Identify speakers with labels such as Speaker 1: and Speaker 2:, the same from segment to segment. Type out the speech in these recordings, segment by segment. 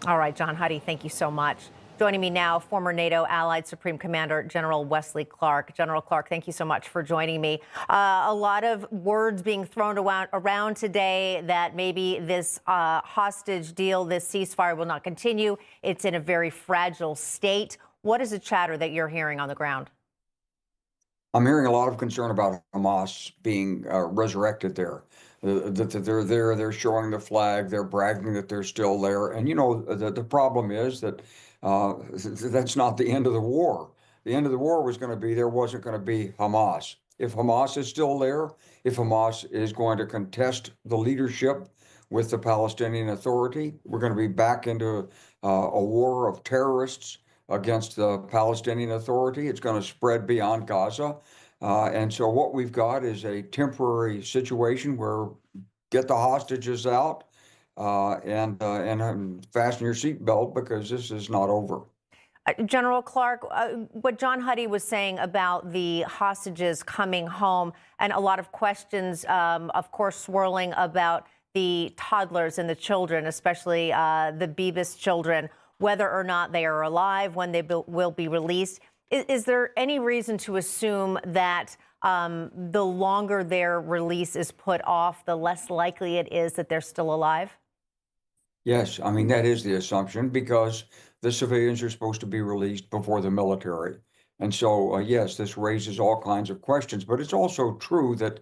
Speaker 1: All right, John Huddy, thank you so much. Joining me now, former NATO Allied Supreme Commander General Wesley Clark. General Clark, thank you so much for joining me. A lot of words being thrown around today that maybe this hostage deal, this ceasefire will not continue. It's in a very fragile state. What is the chatter that you're hearing on the ground?
Speaker 2: I'm hearing a lot of concern about Hamas being resurrected there. That they're there, they're showing the flag, they're bragging that they're still there. And the problem is that that's not the end of the war. The end of the war was going to be there wasn't going to be Hamas. If Hamas is still there, if Hamas is going to contest the leadership with the Palestinian Authority, we're going to be back into a war of terrorists against the Palestinian Authority. It's going to spread beyond Gaza. And so what we've got is a temporary situation where get the hostages out and fasten your seatbelt because this is not over.
Speaker 1: General Clark, what John Huddy was saying about the hostages coming home and a lot of questions, of course, swirling about the toddlers and the children, especially the Beebus children, whether or not they are alive, when they will be released. Is there any reason to assume that the longer their release is put off, the less likely it is that they're still alive?
Speaker 2: Yes, I mean, that is the assumption because the civilians are supposed to be released before the military. And so, yes, this raises all kinds of questions, but it's also true that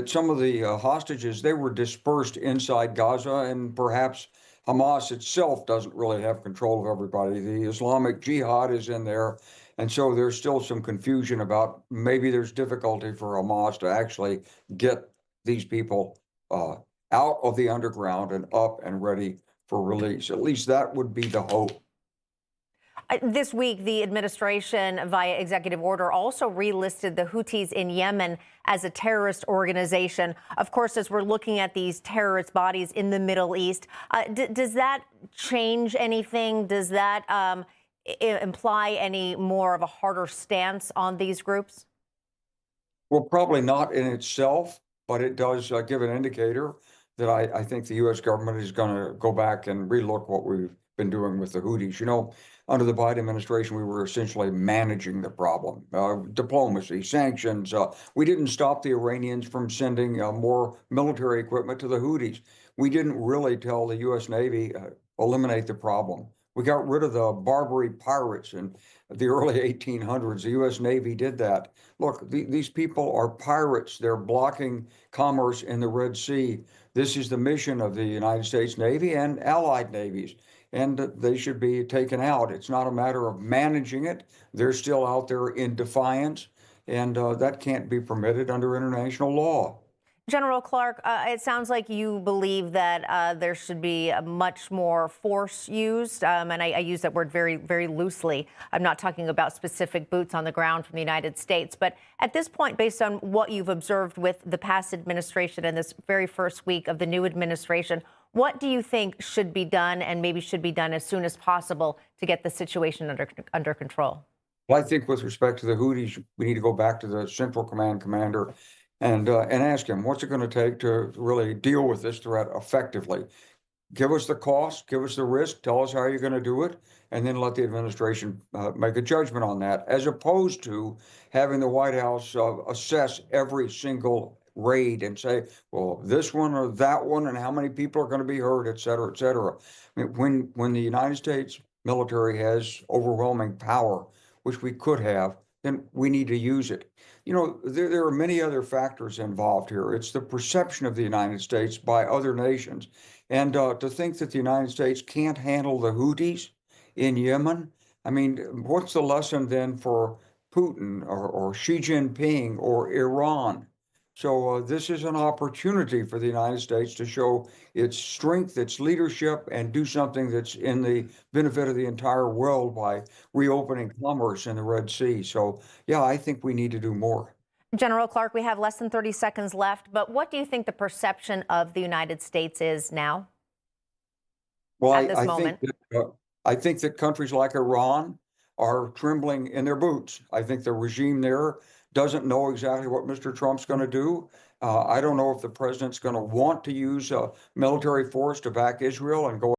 Speaker 2: some of the hostages, they were dispersed inside Gaza, and perhaps Hamas itself doesn't really have control of everybody. The Islamic Jihad is in there. And so there's still some confusion about maybe there's difficulty for Hamas to actually get these people out of the underground and up and ready for release. At least that would be the hope.
Speaker 1: This week, the administration, via executive order, also relisted the Houthis in Yemen as a terrorist organization. Of course, as we're looking at these terrorist bodies in the Middle East, does that change anything? Does that imply any more of a harder stance on these groups?
Speaker 2: Well, probably not in itself, but it does give an indicator that I think the U.S. government is going to go back and relook what we've been doing with the Houthis. You know, under the Biden administration, we were essentially managing the problem, diplomacy, sanctions. We didn't stop the Iranians from sending more military equipment to the Houthis. We didn't really tell the U.S. Navy eliminate the problem. We got rid of the Barbary pirates in the early 1800s. The U.S. Navy did that. Look, these people are pirates. They're blocking commerce in the Red Sea. This is the mission of the United States Navy and allied navies, and they should be taken out. It's not a matter of managing it. They're still out there in defiance, and that can't be permitted under international law.
Speaker 1: General Clark, it sounds like you believe that there should be much more force used, and I use that word very, very loosely. I'm not talking about specific boots on the ground from the United States, but at this point, based on what you've observed with the past administration and this very first week of the new administration, what do you think should be done and maybe should be done as soon as possible to get the situation under control?
Speaker 2: Well, I think with respect to the Houthis, we need to go back to the Central Command commander and ask him, what's it going to take to really deal with this threat effectively? Give us the cost, give us the risk, tell us how you're going to do it, and then let the administration make a judgment on that, as opposed to having the White House assess every single raid and say, well, this one or that one, and how many people are going to be hurt, et cetera, et cetera. I mean, when the United States military has overwhelming power, which we could have, then we need to use it. You know, there are many other factors involved here. It's the perception of the United States by other nations. And to think that the United States can't handle the Houthis in Yemen, I mean, what's the lesson then for Putin or Xi Jinping or Iran? So this is an opportunity for the United States to show its strength, its leadership, and do something that's in the benefit of the entire world by reopening commerce in the Red Sea. So, yeah, I think we need to do more.
Speaker 1: General Clark, we have less than 30 seconds left, but what do you think the perception of the United States is now
Speaker 2: Well,
Speaker 1: at this moment?
Speaker 2: I think that countries like Iran are trembling in their boots. I think the regime there doesn't know exactly what Mr. Trump's going to do. I don't know if the president's going to want to use military force to back Israel and go